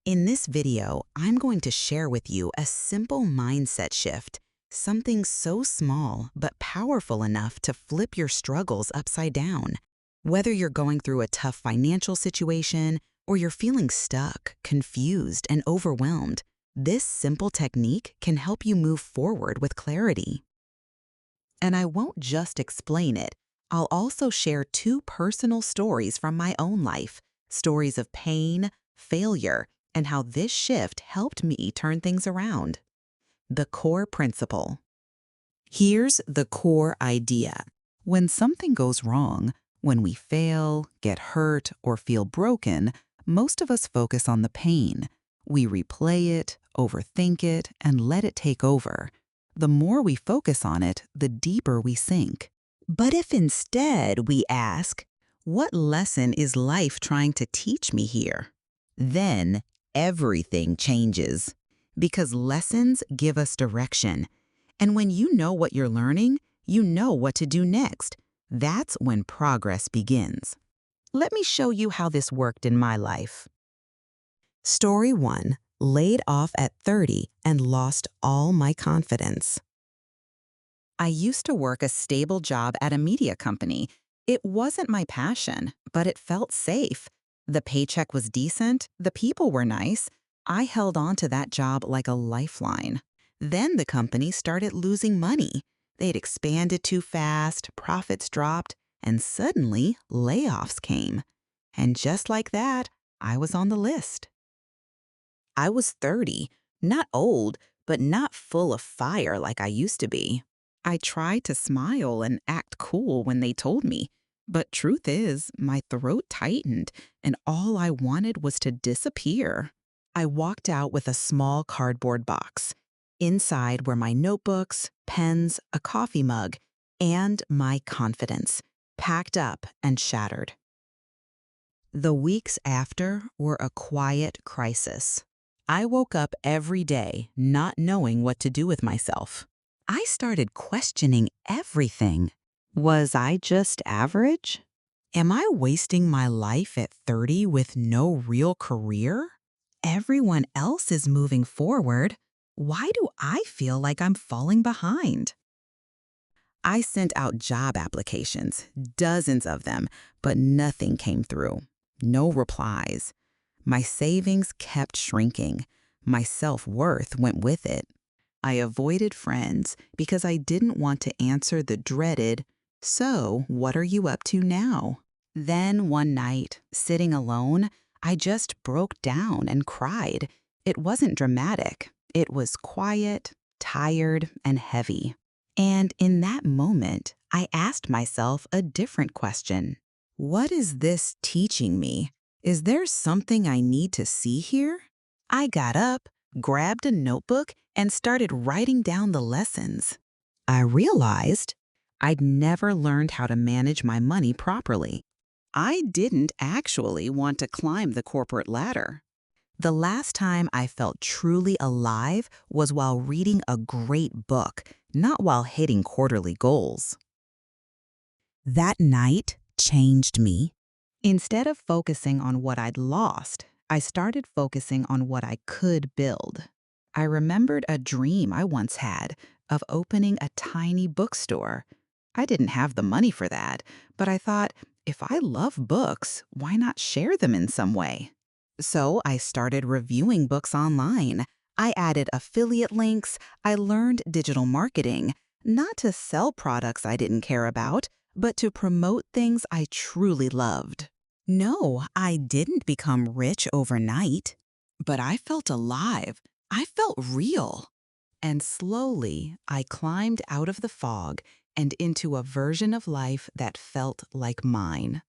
In this video, I'm going to share with you a simple mindset shift, something so small but powerful enough to flip your struggles upside down. Whether you're going through a tough financial situation or you're feeling stuck, confused, and overwhelmed, this simple technique can help you move forward with clarity. And I won't just explain it. I'll also share two personal stories from my own life, stories of pain, failure, and how this shift helped me turn things around. The core principle. Here's the core idea. When something goes wrong, when we fail, get hurt, or feel broken, most of us focus on the pain. We replay it, overthink it, and let it take over. The more we focus on it, the deeper we sink. But if instead we ask, what lesson is life trying to teach me here? Then everything changes. Because lessons give us direction. And when you know what you're learning, you know what to do next. That's when progress begins. Let me show you how this worked in my life. Story 1. Laid off at 30 and lost all my confidence. I used to work a stable job at a media company. It wasn't my passion, but it felt safe. The paycheck was decent, the people were nice. I held on to that job like a lifeline. Then the company started losing money. They'd expanded too fast, profits dropped, and suddenly layoffs came. And just like that, I was on the list. I was 30, not old, but not full of fire like I used to be. I tried to smile and act cool when they told me, but truth is, my throat tightened and all I wanted was to disappear. I walked out with a small cardboard box. Inside were my notebooks, pens, a coffee mug, and my confidence, packed up and shattered. The weeks after were a quiet crisis. I woke up every day not knowing what to do with myself. I started questioning everything. Was I just average? Am I wasting my life at 30 with no real career? Everyone else is moving forward. Why do I feel like I'm falling behind? I sent out job applications, dozens of them, but nothing came through. No replies. My savings kept shrinking. My self-worth went with it. I avoided friends because I didn't want to answer the dreaded, "So, what are you up to now?" Then one night, sitting alone, I just broke down and cried. It wasn't dramatic. It was quiet, tired, and heavy. And in that moment, I asked myself a different question. What is this teaching me? Is there something I need to see here? I got up, grabbed a notebook, and started writing down the lessons. I realized I'd never learned how to manage my money properly. I didn't actually want to climb the corporate ladder. The last time I felt truly alive was while reading a great book, not while hitting quarterly goals. That night changed me. Instead of focusing on what I'd lost, I started focusing on what I could build. I remembered a dream I once had of opening a tiny bookstore. I didn't have the money for that, but I thought, if I love books, why not share them in some way? So I started reviewing books online. I added affiliate links. I learned digital marketing, not to sell products I didn't care about, but to promote things I truly loved. No, I didn't become rich overnight, but I felt alive. I felt real. And slowly, I climbed out of the fog and into a version of life that felt like mine.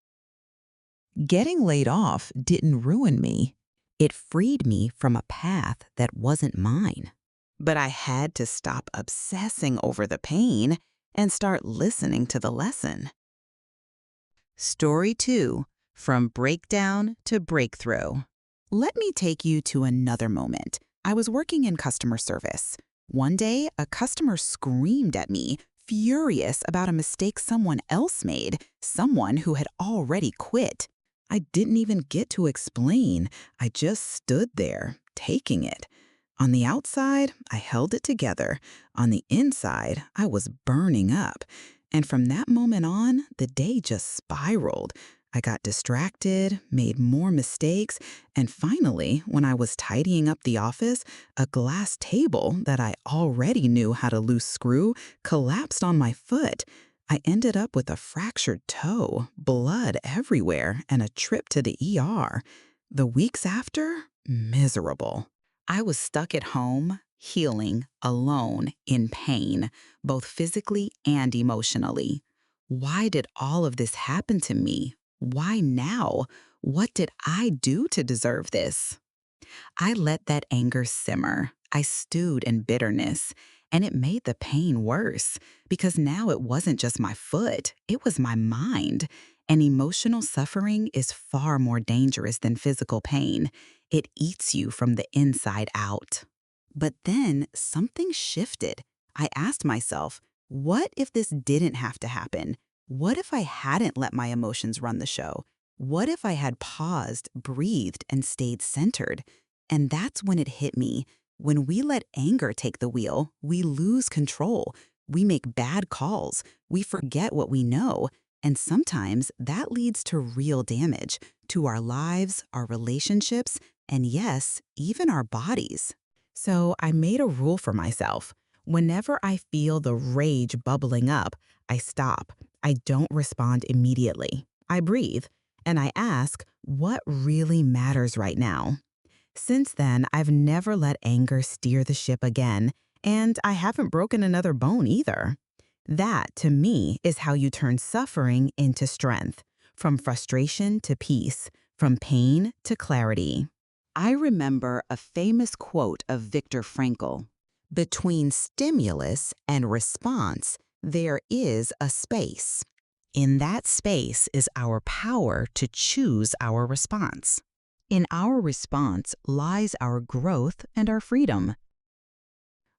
Getting laid off didn't ruin me. It freed me from a path that wasn't mine. But I had to stop obsessing over the pain and start listening to the lesson. Story 2. From breakdown to breakthrough. Let me take you to another moment. I was working in customer service. One day, a customer screamed at me, furious about a mistake someone else made, someone who had already quit. I didn't even get to explain. I just stood there, taking it. On the outside, I held it together. On the inside, I was burning up. And from that moment on, the day just spiraled. I got distracted, made more mistakes, and finally, when I was tidying up the office, a glass table that I already knew how to loose screw collapsed on my foot. I ended up with a fractured toe, blood everywhere, and a trip to the ER. The weeks after, miserable. I was stuck at home, healing, alone, in pain, both physically and emotionally. Why did all of this happen to me? Why now? What did I do to deserve this? I let that anger simmer. I stewed in bitterness, and it made the pain worse because now it wasn't just my foot, it was my mind. And emotional suffering is far more dangerous than physical pain. It eats you from the inside out. But then something shifted. I asked myself, what if this didn't have to happen? What if I hadn't let my emotions run the show? What if I had paused, breathed, and stayed centered? And that's when it hit me. When we let anger take the wheel, we lose control. We make bad calls. We forget what we know. And sometimes that leads to real damage to our lives, our relationships, and yes, even our bodies. So I made a rule for myself. Whenever I feel the rage bubbling up, I stop. I don't respond immediately. I breathe and I ask, what really matters right now? Since then, I've never let anger steer the ship again, and I haven't broken another bone either. That, to me, is how you turn suffering into strength, from frustration to peace, from pain to clarity. I remember a famous quote of Viktor Frankl. Between stimulus and response, there is a space. In that space is our power to choose our response. In our response lies our growth and our freedom.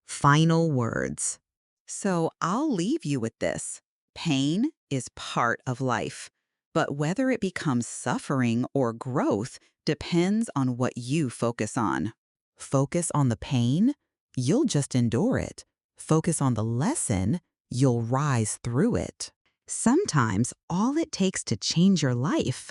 Final words. So I'll leave you with this. Pain is part of life, but whether it becomes suffering or growth depends on what you focus on. Focus on the pain, you'll just endure it. Focus on the lesson, you'll rise through it. Sometimes all it takes to change your life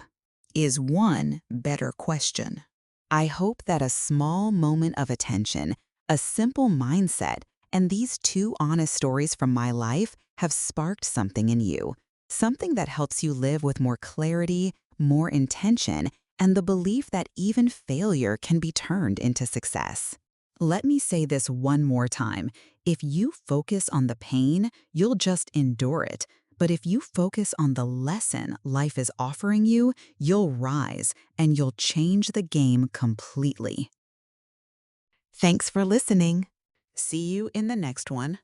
is one better question. I hope that a small moment of attention, a simple mindset, and these two honest stories from my life have sparked something in you. Something that helps you live with more clarity, more intention, and the belief that even failure can be turned into success. Let me say this one more time. If you focus on the pain, you'll just endure it. But if you focus on the lesson life is offering you, you'll rise and you'll change the game completely. Thanks for listening. See you in the next one.